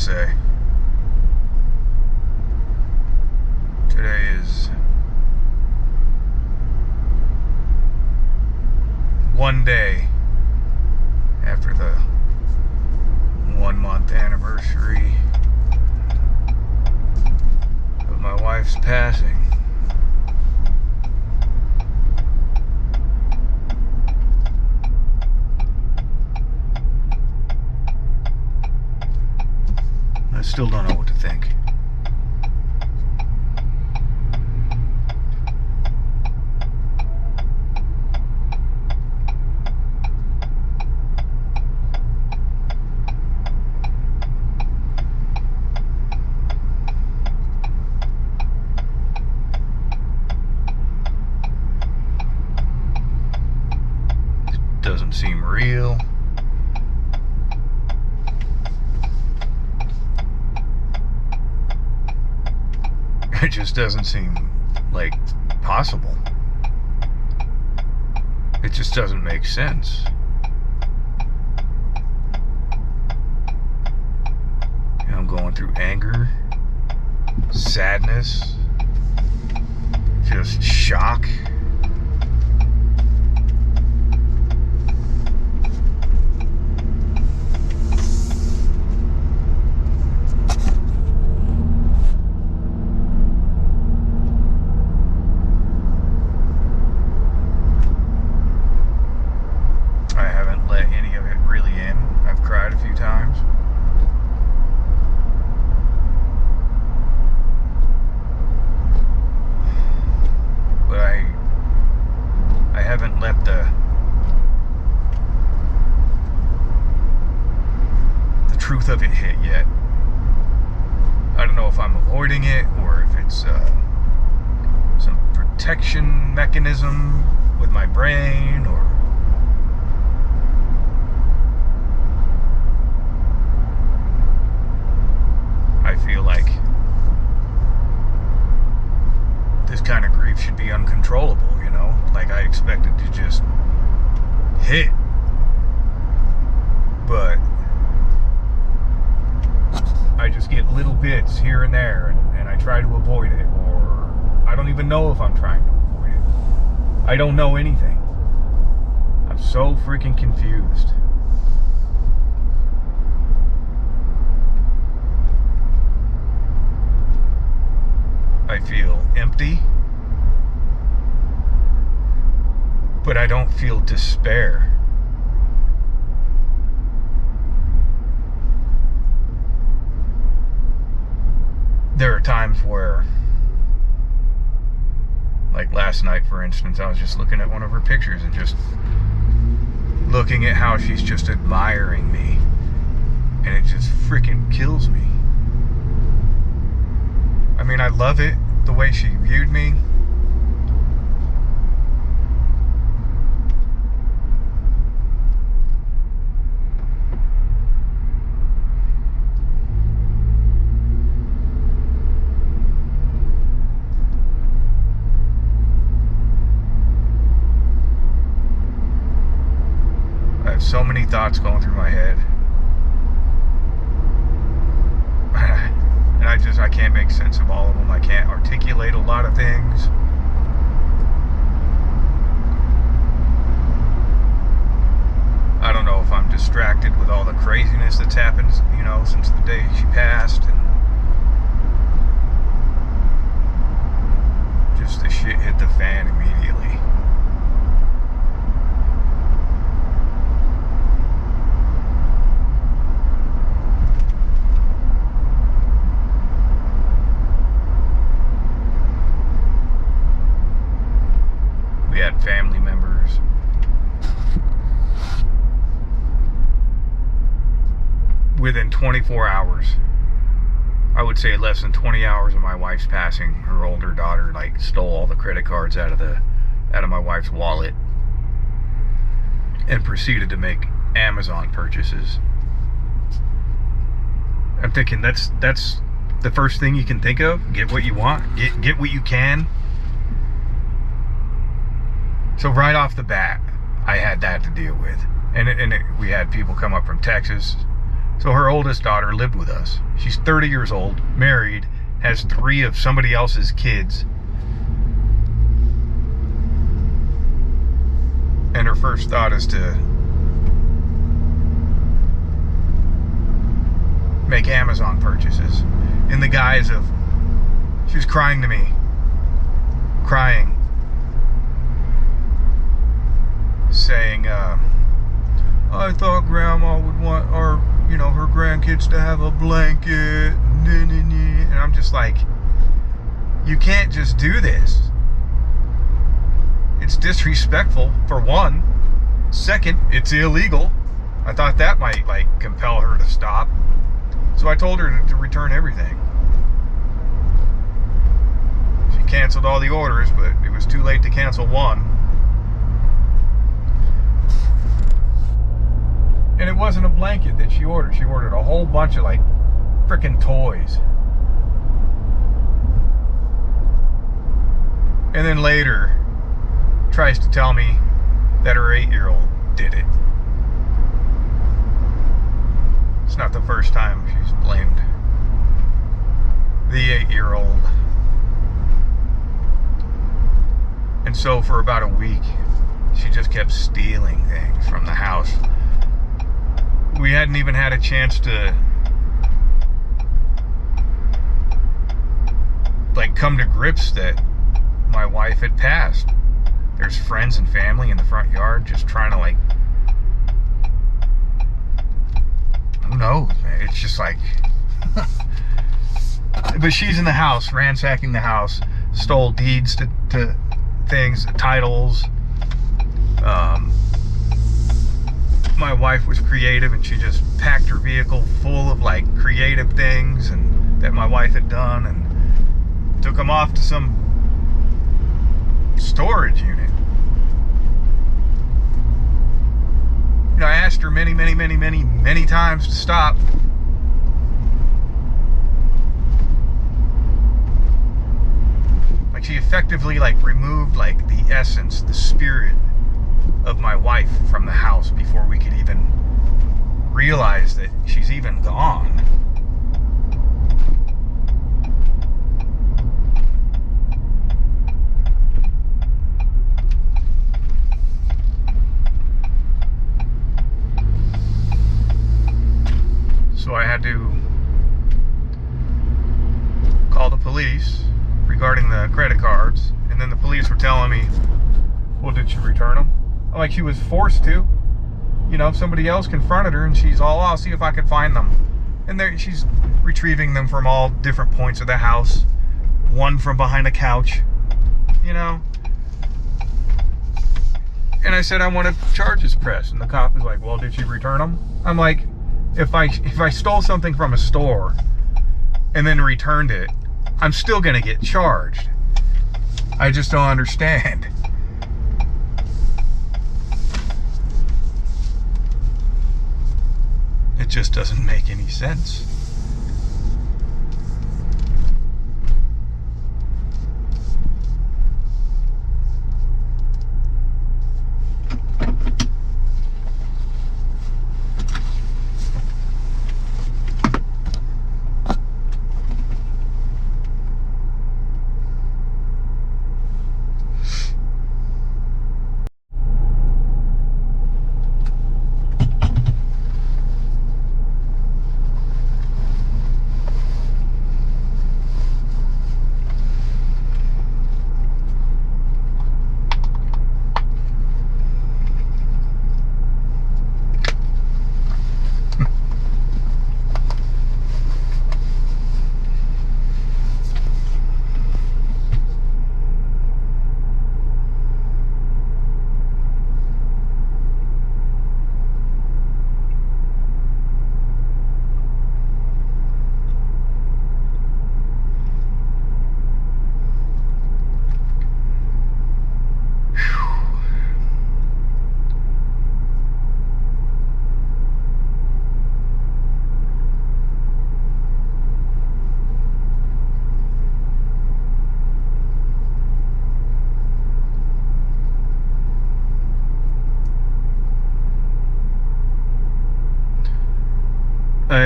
say. Today is one day after the 1 month anniversary of my wife's passing. I still don't know what to think. It doesn't seem real. It just doesn't seem like possible. It just doesn't make sense. You know, I'm going through anger, sadness, just shock. Truth of it hit yet. I don't know if I'm avoiding it or if it's some protection mechanism with my brain, or I feel like this kind of grief should be uncontrollable, you know? Like, I expect it to just hit. But I just get little bits here and there, and I try to avoid it, or I don't even know if I'm trying to avoid it. I don't know anything. I'm so freaking confused. I feel empty, but I don't feel despair. There are times where, like last night, for instance, I was just looking at one of her pictures and just looking at how she's just admiring me, and it just freaking kills me. I mean, I love it, the way she viewed me. So many thoughts going through my head, and I can't make sense of all of them. I can't articulate a lot of things. I don't know if I'm distracted with all the craziness that's happened, you know, since the day she passed, and just the shit hit the fan immediately. Family members, within 24 hours, I would say less than 20 hours of my wife's passing, her older daughter like stole all the credit cards out of my wife's wallet and proceeded to make Amazon purchases. I'm thinking that's the first thing you can think of. Get what you want, get what you can. So right off the bat, I had that to deal with. And we had people come up from Texas So her oldest daughter lived with us. She's 30 years old, married, has 3 of somebody else's kids. And her first thought is to make Amazon purchases in the guise of, she was crying to me. Crying. Saying, I thought Grandma would want her grandkids to have a blanket. And I'm just like, you can't just do this. It's disrespectful, for one. Second, it's illegal. I thought that might, compel her to stop. So I told her to return everything. She canceled all the orders, but it was too late to cancel one. And it wasn't a blanket that she ordered. She ordered a whole bunch of, frickin' toys. And then later, tries to tell me that her 8-year-old did it. It's not the first time she's blamed the 8-year-old. And so for about a week, she just kept stealing things from the house. We hadn't even had a chance to come to grips that my wife had passed. There's friends and family in the front yard just trying to who knows, man? It's just but she's in the house, ransacking the house, stole deeds to things, titles. My wife was creative, and she just packed her vehicle full of creative things and that my wife had done, and took them off to some storage unit. I asked her many times to stop. She effectively removed the essence, the spirit of my wife from the house before we could even realize that she's even gone. So I had to call the police regarding the credit cards, and then the police were telling me, well, did she return them? She was forced to. Somebody else confronted her, and she's all, I'll see if I can find them. And she's retrieving them from all different points of the house. One from behind a couch, And I said, I want charges pressed. And the cop is like, well, did she return them? I'm like, if I stole something from a store and then returned it, I'm still going to get charged. I just don't understand. It just doesn't make any sense.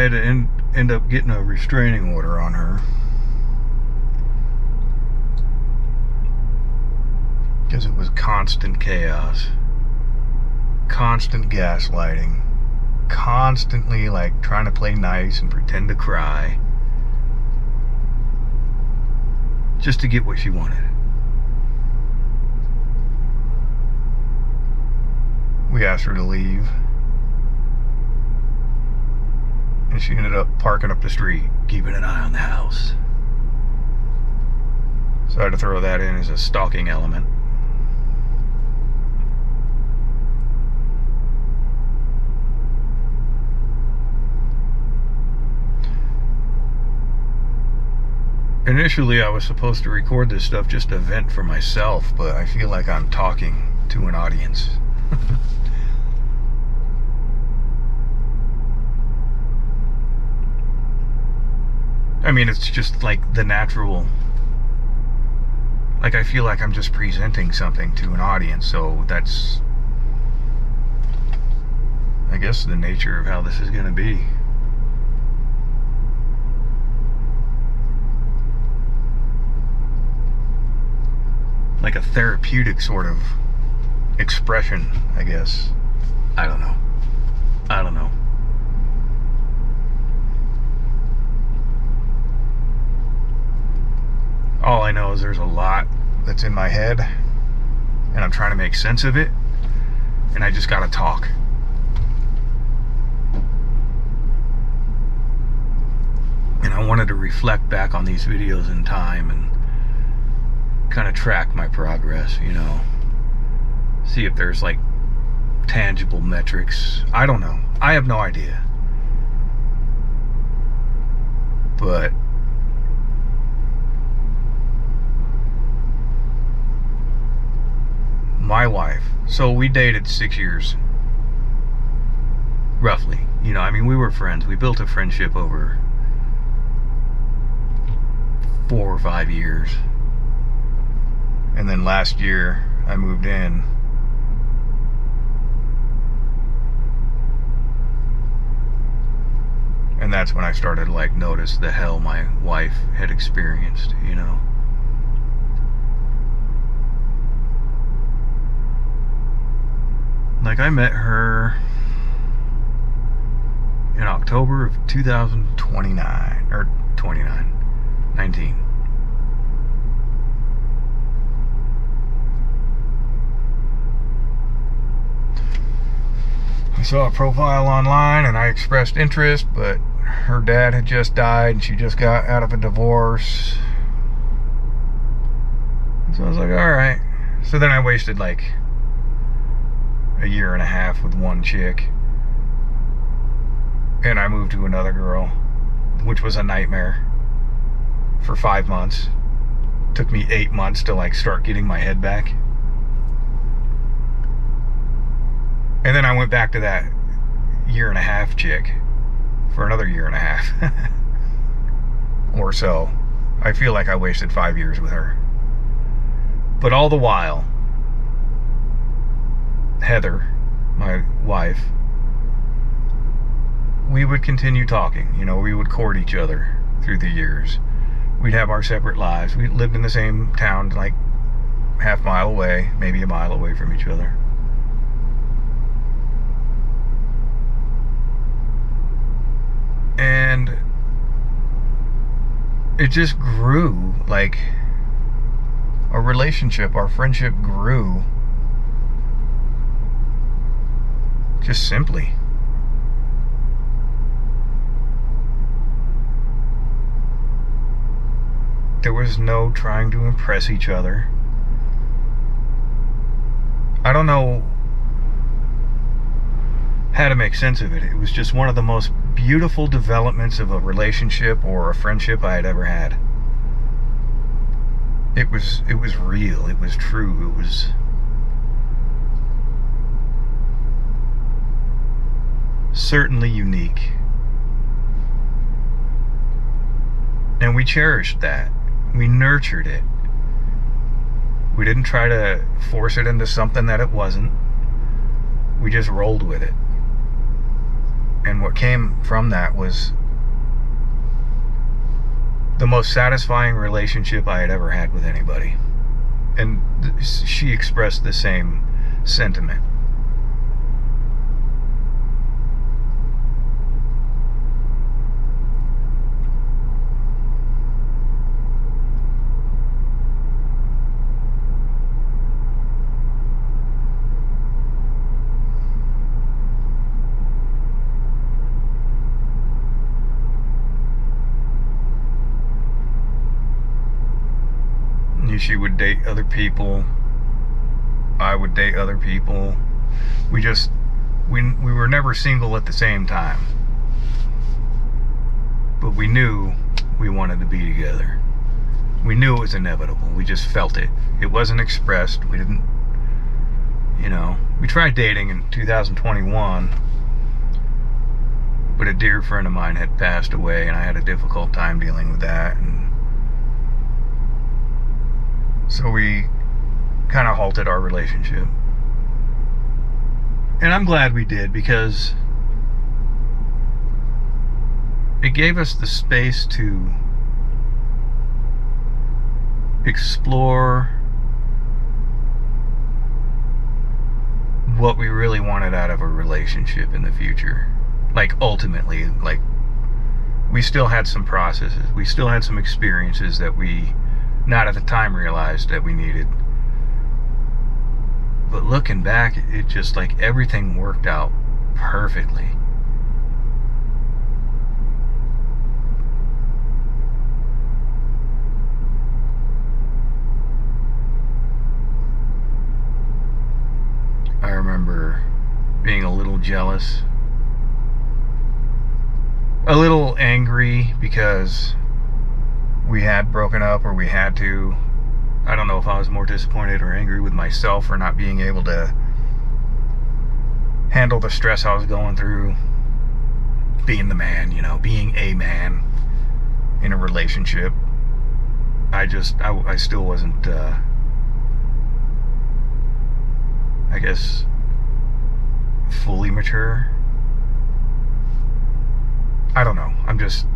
had to end up getting a restraining order on her. Because it was constant chaos. Constant gaslighting. Constantly like trying to play nice and pretend to cry. Just to get what she wanted. We asked her to leave. And she ended up parking up the street, keeping an eye on the house. So I had to throw that in as a stalking element. Initially, I was supposed to record this stuff just to vent for myself, but I feel like I'm talking to an audience. I mean, it's just like the natural... Like, I feel like I'm just presenting something to an audience, so that's... I guess the nature of how this is going to be. Like a therapeutic sort of expression, I guess. I don't know. All I know is there's a lot that's in my head, and I'm trying to make sense of it, and I just gotta talk. And I wanted to reflect back on these videos in time and kind of track my progress, you know, see if there's like tangible metrics. I don't know. I have no idea. But my wife, so we dated 6 years, roughly. You know, I mean, we were friends. We built a friendship over 4 or 5 years. And then last year, I moved in. And that's when I started to like notice the hell my wife had experienced, you know. Like, I met her in October of 2029, or 19. I saw a profile online and I expressed interest, but her dad had just died and she just got out of a divorce. So I was like, alright. So then I wasted like a year and a half with one chick. And I moved to another girl, which was a nightmare, for 5 months. Took me 8 months to like start getting my head back. And then I went back to that year and a half chick for another year and a half or so. I feel like I wasted 5 years with her. But all the while, Heather, my wife, we would continue talking. You know, we would court each other through the years. We'd have our separate lives. We lived in the same town, like half mile away, maybe a mile away from each other. And it just grew, like our relationship, our friendship grew just simply. There was no trying to impress each other. I don't know how to make sense of it. It was just one of the most beautiful developments of a relationship or a friendship I had ever had. It was real, it was true, it was certainly unique. And we cherished that. We nurtured it. We didn't try to force it into something that it wasn't. We just rolled with it. And what came from that was the most satisfying relationship I had ever had with anybody. And she expressed the same sentiment. She would date other people. I would date other people. We were never single at the same time. But we knew we wanted to be together. We knew it was inevitable. We just felt it. It wasn't expressed. We didn't, we tried dating in 2021, but a dear friend of mine had passed away, and I had a difficult time dealing with that. And so we kind of halted our relationship. And I'm glad we did, because it gave us the space to explore what we really wanted out of a relationship in the future. Like, ultimately, like, we still had some processes. We still had some experiences that we not at the time realized that we needed. But looking back, it just, like, everything worked out perfectly. I remember being a little jealous, a little angry because we had broken up, or we had to. I don't know if I was more disappointed or angry with myself for not being able to handle the stress I was going through, being the man, being a man in a relationship. I still wasn't, I guess, fully mature. I don't know. I'm just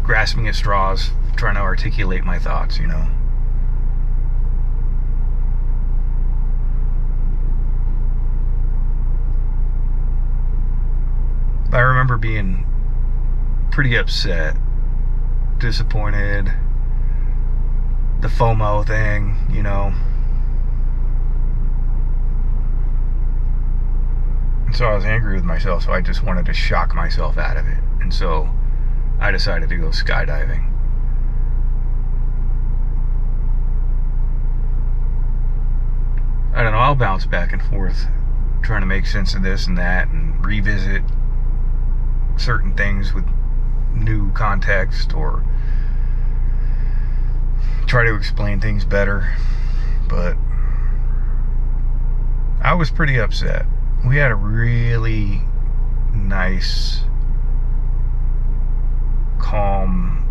grasping at straws, trying to articulate my thoughts, I remember being pretty upset, disappointed, the FOMO thing, And so I was angry with myself, so I just wanted to shock myself out of it. And so I decided to go skydiving. I don't know, I'll bounce back and forth trying to make sense of this and that, and revisit certain things with new context, or try to explain things better. But I was pretty upset. We had a really nice, calm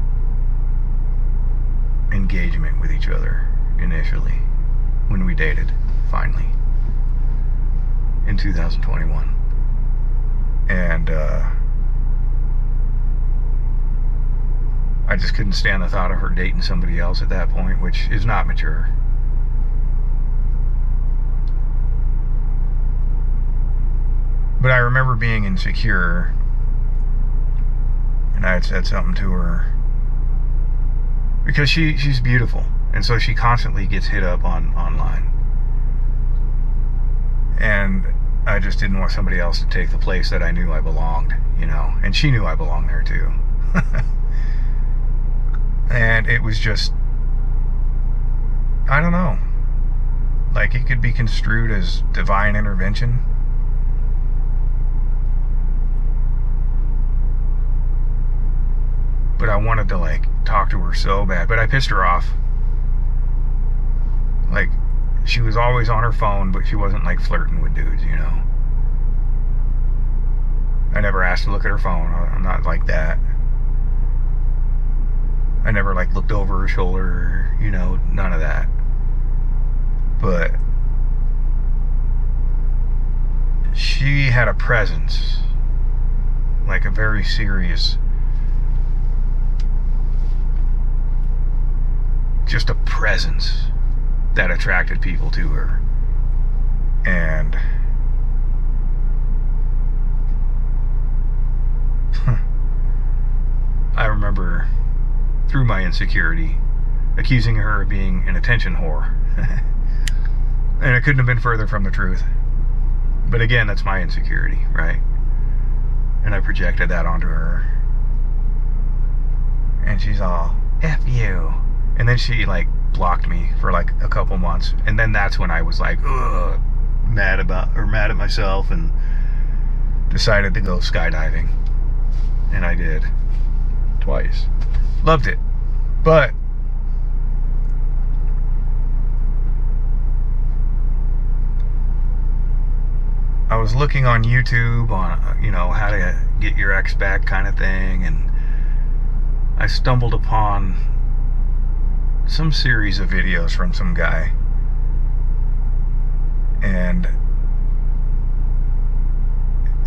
engagement with each other initially when we dated, finally, in 2021. And I just couldn't stand the thought of her dating somebody else at that point, which is not mature. But I remember being insecure, and I had said something to her, because she's beautiful, and so she constantly gets hit up online. And I just didn't want somebody else to take the place that I knew I belonged, and she knew I belonged there too. And it was just, I don't know, like, it could be construed as divine intervention. But I wanted to, like, talk to her so bad, but I pissed her off. Like, she was always on her phone, but she wasn't, like, flirting with dudes, I never asked to look at her phone. I'm not like that. I never, like, looked over her shoulder, none of that. But she had a presence like a very serious, just a presence that attracted people to her. And I remember, through my insecurity, accusing her of being an attention whore. And it couldn't have been further from the truth. But again, that's my insecurity, right? And I projected that onto her. And she's all, F you. And then she like blocked me for like a couple months. And then that's when I was like, ugh, mad at myself, and decided to go skydiving. And I did. Twice. Loved it. But I was looking on YouTube on, how to get your ex back kind of thing, and I stumbled upon some series of videos from some guy. And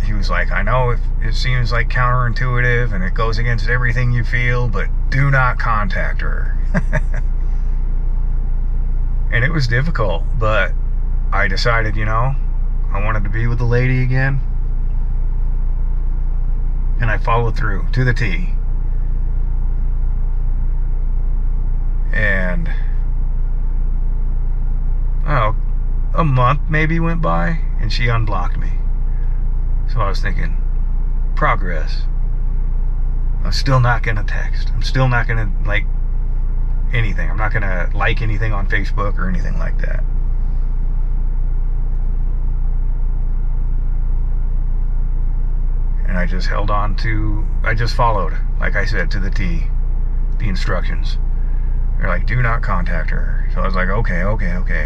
he was like, I know it seems like counterintuitive and it goes against everything you feel, but do not contact her. And it was difficult, but I decided, I wanted to be with the lady again. And I followed through to the T. And a month maybe went by and she unblocked me. So I was thinking, progress. I'm still not gonna text. I'm still not gonna like anything. I'm not gonna like anything on Facebook or anything like that. And I just held on to, I just followed, like I said, to the T, the instructions. They're like, do not contact her. So I was like, okay.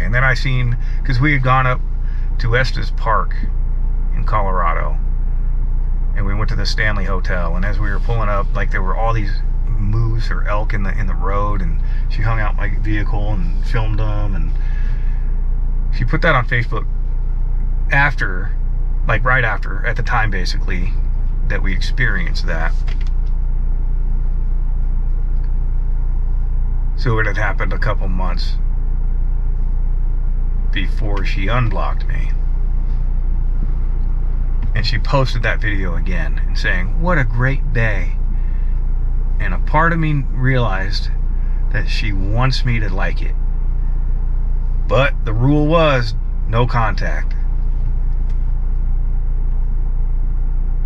And then I seen, because we had gone up to Estes Park in Colorado, and we went to the Stanley Hotel, and as we were pulling up, like there were all these moose or elk in the road, and she hung out my vehicle and filmed them, and she put that on Facebook after, like right after, at the time basically, that we experienced that. So it had happened a couple months before she unblocked me. And she posted that video again and saying, what a great day. And a part of me realized that she wants me to like it. But the rule was no contact.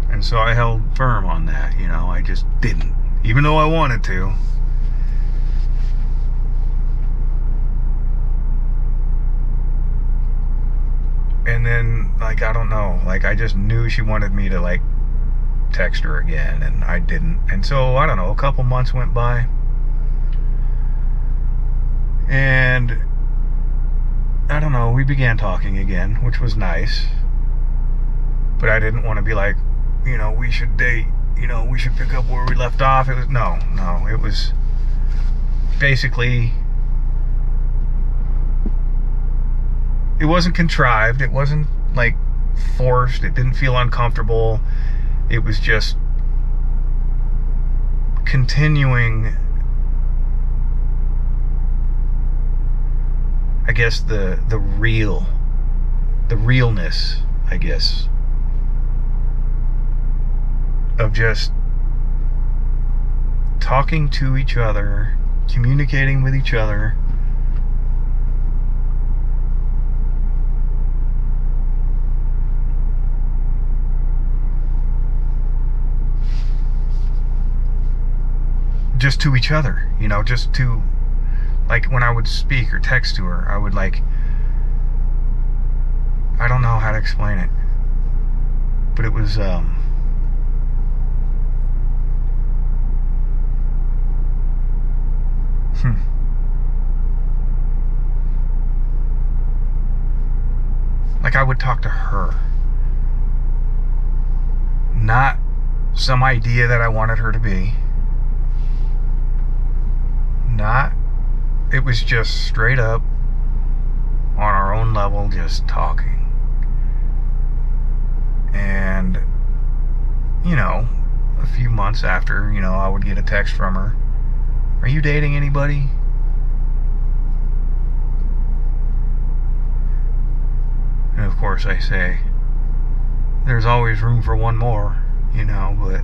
And so I held firm on that, I just didn't, even though I wanted to. And then, like, I don't know, like, I just knew she wanted me to, like, text her again, and I didn't. And so, I don't know, a couple months went by, and I don't know, we began talking again, which was nice. But I didn't want to be like, we should date, we should pick up where we left off. It was, no, it was basically, it wasn't contrived, it wasn't like forced, it didn't feel uncomfortable. It was just continuing, I guess, the realness, I guess, of just talking to each other, communicating with each other. Just to each other, just to, like, when I would speak or text to her, I would, like, I don't know how to explain it, but it was, like, I would talk to her, not some idea that I wanted her to be. It was just straight up on our own level, just talking. And a few months after, I would get a text from her. Are you dating anybody? And of course I say, there's always room for one more, but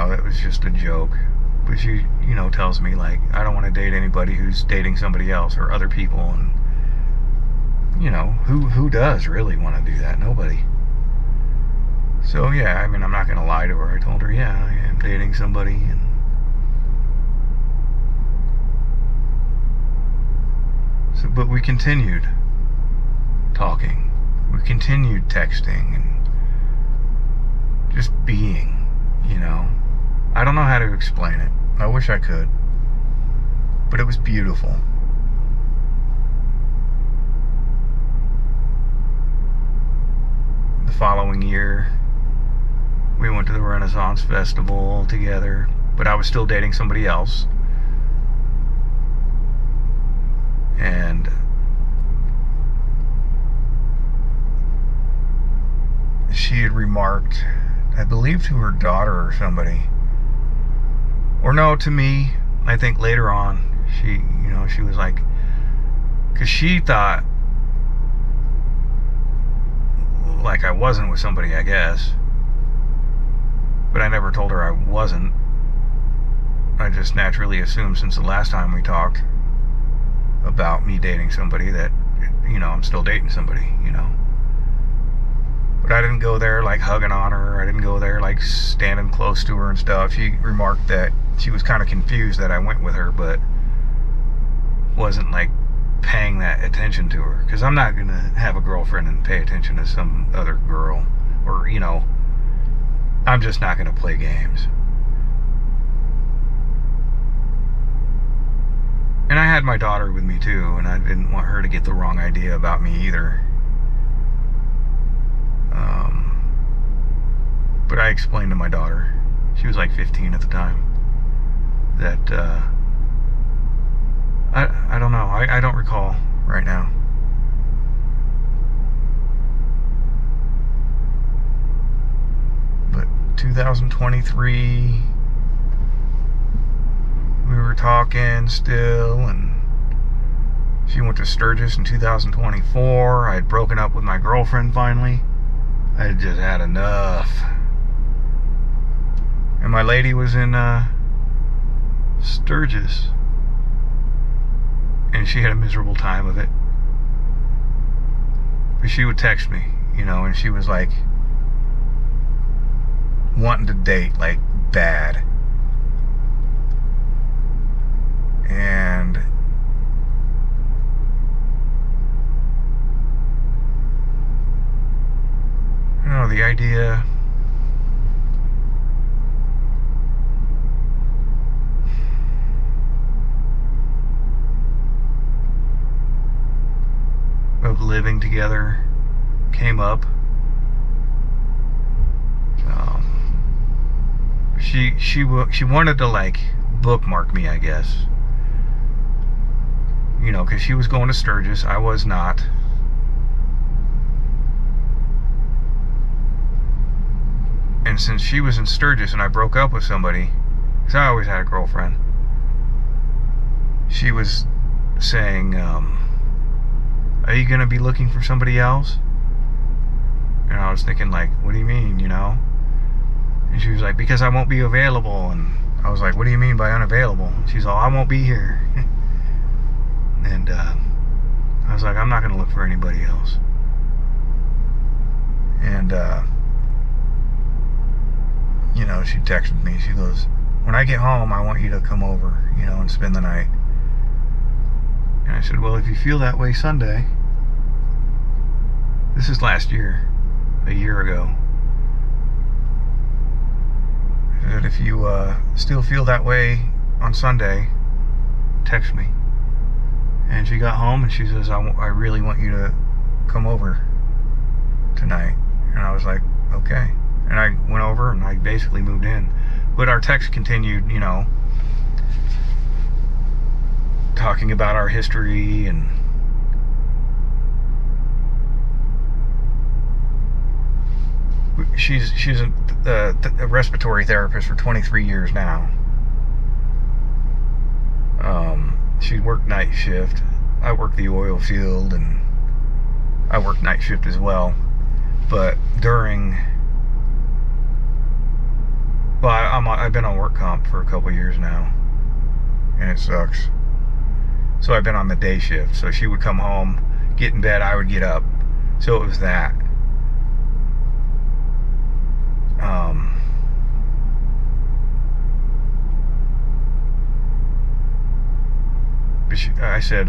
that was just a joke. But she, tells me, like, I don't want to date anybody who's dating somebody else or other people. And, who does really want to do that? Nobody. So, yeah, I'm not going to lie to her. I told her, yeah, I am dating somebody. And so, but we continued talking. We continued texting and just being, I don't know how to explain it. I wish I could. But it was beautiful. The following year, we went to the Renaissance Festival together, but I was still dating somebody else. And she had remarked, I believe to her daughter or somebody, or no, to me, I think later on, she was like, because she thought, like I wasn't with somebody, I guess, but I never told her I wasn't. I just naturally assumed since the last time we talked about me dating somebody that, I'm still dating somebody, But I didn't go there like hugging on her. I didn't go there like standing close to her and stuff. She remarked that she was kind of confused that I went with her, but wasn't like paying that attention to her. Because I'm not going to have a girlfriend and pay attention to some other girl. Or, I'm just not going to play games. And I had my daughter with me too, and I didn't want her to get the wrong idea about me either. But I explained to my daughter, she was like 15 at the time, that I don't know, I don't recall right now. But 2023, we were talking still, and she went to Sturgis in 2024. I had broken up with my girlfriend finally. I had just had enough. And my lady was in Sturgis, and she had a miserable time of it. But she would text me, and she was like wanting to date like bad. And the idea of living together came up. She wanted to like bookmark me, I guess. Because she was going to Sturgis, I was not. And since she was in Sturgis and I broke up with somebody, because I always had a girlfriend, she was saying, are you going to be looking for somebody else? And I was thinking, like, what do you mean, And she was like, because I won't be available. And I was like, what do you mean by unavailable? She's all, I won't be here. And I was like, I'm not going to look for anybody else. And she texted me. She goes, when I get home, I want you to come over, and spend the night. And I said, well, if you feel that way Sunday. This is last year, a year ago. I said, if you still feel that way on Sunday, text me. And she got home and she says, I really want you to come over tonight. And I was like, okay. And I went over and I basically moved in. But our text continued, talking about our history and she's a respiratory therapist for 23 years now. She worked night shift. I work the oil field, and I work night shift as well. But I've been on work comp for a couple years now, and it sucks. So I've been on the day shift. So she would come home, get in bed, I would get up. So it was that. But I said,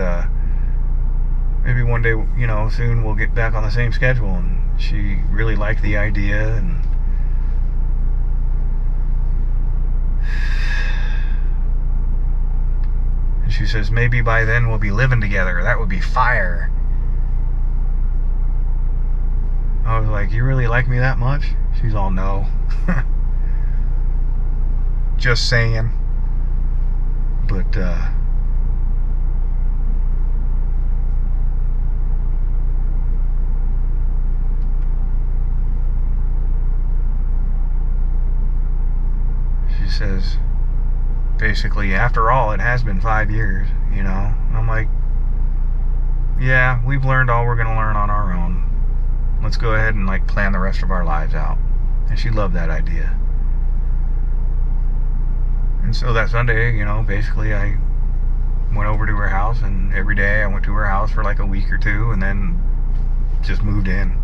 maybe one day, soon we'll get back on the same schedule. And she really liked the idea, and she says, maybe by then we'll be living together. That would be fire. I was like, you really like me that much? She's all, no. Just saying. But, she says, basically, after all, it has been 5 years, And I'm like, yeah, we've learned all we're going to learn on our own. Let's go ahead and plan the rest of our lives out. And she loved that idea. And so that Sunday, basically I went over to her house, and every day I went to her house for a week or two, and then just moved in.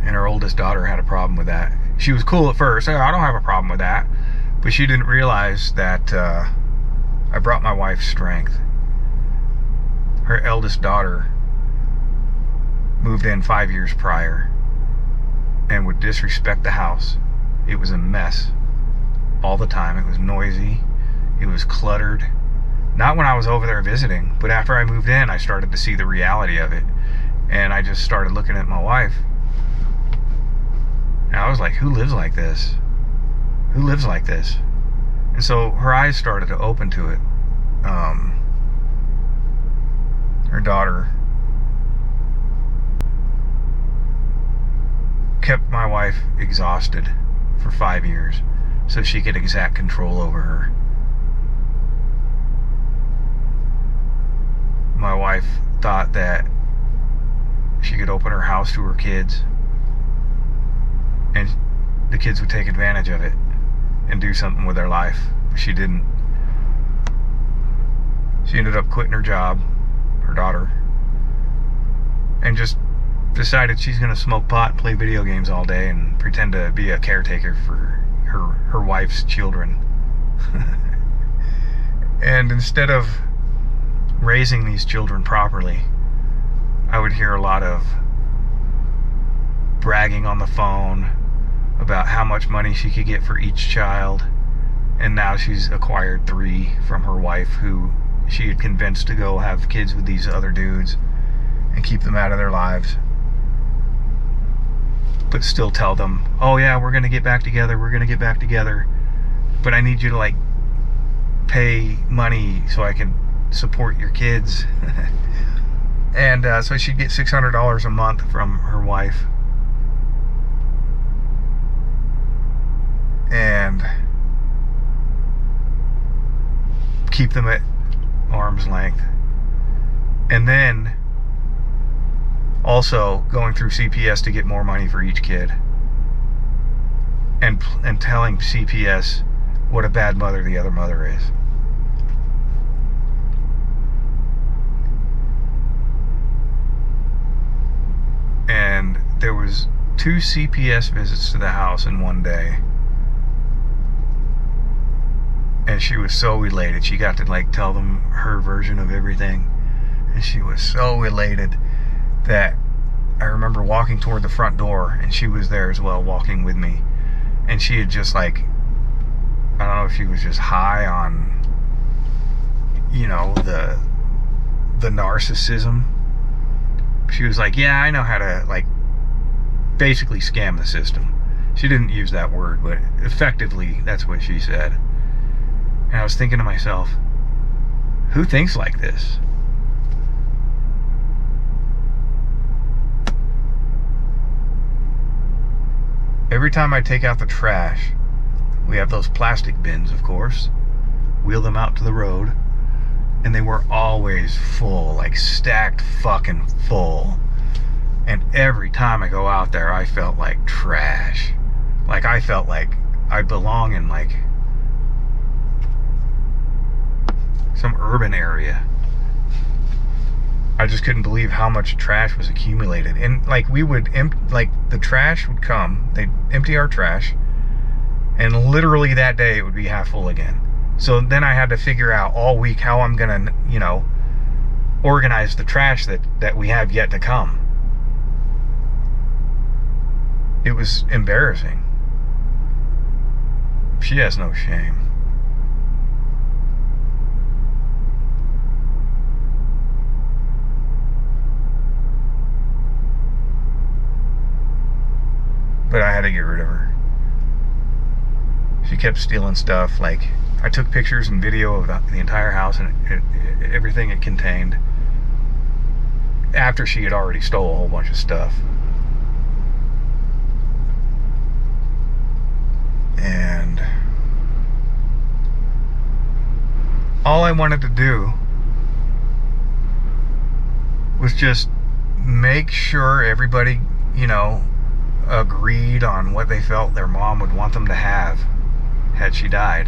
And her oldest daughter had a problem with that. She was cool at first. I don't have a problem with that. But she didn't realize that I brought my wife's strength. Her eldest daughter moved in 5 years prior and would disrespect the house. It was a mess all the time. It was noisy. It was cluttered. Not when I was over there visiting, but after I moved in, I started to see the reality of it. And I just started looking at my wife. And I was like, who lives like this? Who lives like this? And so her eyes started to open to it. Her daughter kept my wife exhausted for 5 years so she could exact control over her. My wife thought that she could open her house to her kids, and the kids would take advantage of it and do something with their life. She didn't. She ended up quitting her job, her daughter, and just decided she's going to smoke pot and play video games all day and pretend to be a caretaker for her wife's children. And instead of raising these children properly, I would hear a lot of bragging on the phone about how much money she could get for each child. And now she's acquired 3 from her wife, who she had convinced to go have kids with these other dudes and keep them out of their lives. But still tell them, oh yeah, we're going to get back together, but I need you to pay money so I can support your kids. And so she'd get $600 a month from her wife. And keep them at arm's length. And then also going through CPS to get more money for each kid. And telling CPS what a bad mother the other mother is. And there was 2 CPS visits to the house in one day. And she was so elated. She got to tell them her version of everything. And she was so elated that I remember walking toward the front door, and she was there as well, walking with me. And she had just I don't know if she was just high on, the narcissism. She was like, yeah, I know how to basically scam the system. She didn't use that word, but effectively that's what she said. And I was thinking to myself, who thinks like this? every time I take out the trash, we have those plastic bins, of course, wheel them out to the road, and they were always full, like stacked fucking full. And every time I go out there, I felt like trash. Like I felt like I belong in like some urban area. I just couldn't believe how much trash was accumulated. And like we would like the trash would come, they'd empty our trash, and literally that day it would be half full again. So then I had to figure out all week how I'm gonna, organize the trash that we have yet to come. It was embarrassing. She has no shame. But I had to get rid of her. She kept stealing stuff. Like, I took pictures and video of the entire house and everything it contained after she had already stole a whole bunch of stuff. And all I wanted to do was just make sure everybody, agreed on what they felt their mom would want them to have had she died.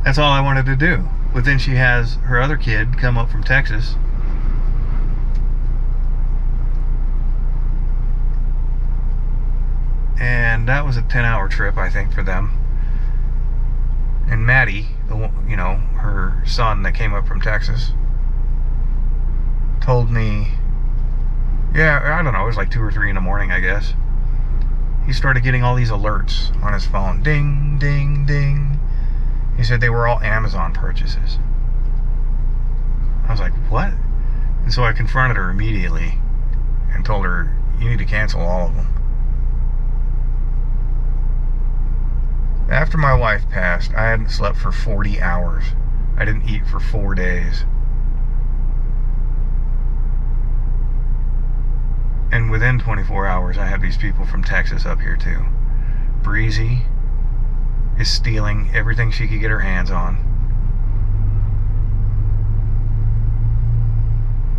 That's all I wanted to do. But then she has her other kid come up from Texas. And that was a 10-hour trip, I think, for them. And Maddie, her son that came up from Texas, told me, I don't know, it was like 2 or 3 in the morning, I guess. He started getting all these alerts on his phone. Ding, ding, ding. He said they were all Amazon purchases. I was like, what? And so I confronted her immediately and told her, you need to cancel all of them. After my wife passed, I hadn't slept for 40 hours. I didn't eat for 4 days. And within 24 hours, I had these people from Texas up here too. Breezy is stealing everything she could get her hands on.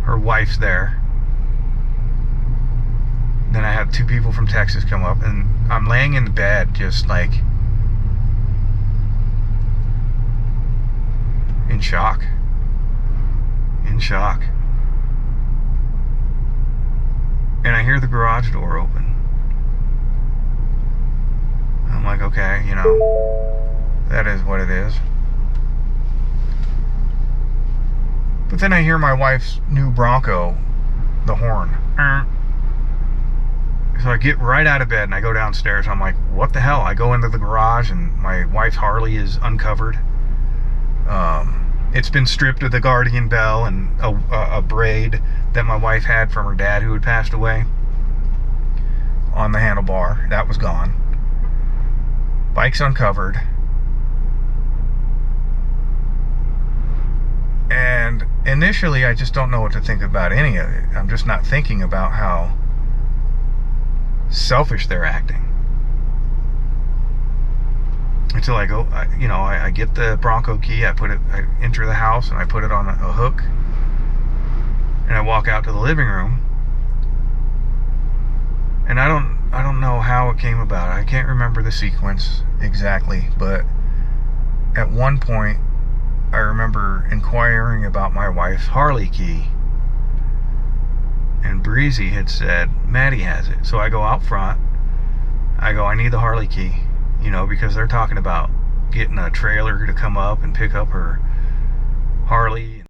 Her wife's there. Then I had 2 people from Texas come up, and I'm laying in the bed just like in shock. In shock. And I hear the garage door open. I'm like, okay, that is what it is. But then I hear my wife's new Bronco, the horn. So I get right out of bed and I go downstairs. I'm like, what the hell? I go into the garage and my wife's Harley is uncovered. It's been stripped of the guardian bell and a braid that my wife had from her dad who had passed away on the handlebar. That was gone. Bike's uncovered. And initially, I just don't know what to think about any of it. I'm just not thinking about how selfish they're acting. Until I go, I get the Bronco key, I enter the house and I put it on a hook. And I walk out to the living room. And I don't know how it came about. I can't remember the sequence exactly, but at one point I remember inquiring about my wife's Harley key. And Breezy had said, Maddie has it. So I go out front. I go, I need the Harley key. Because they're talking about getting a trailer to come up and pick up her Harley.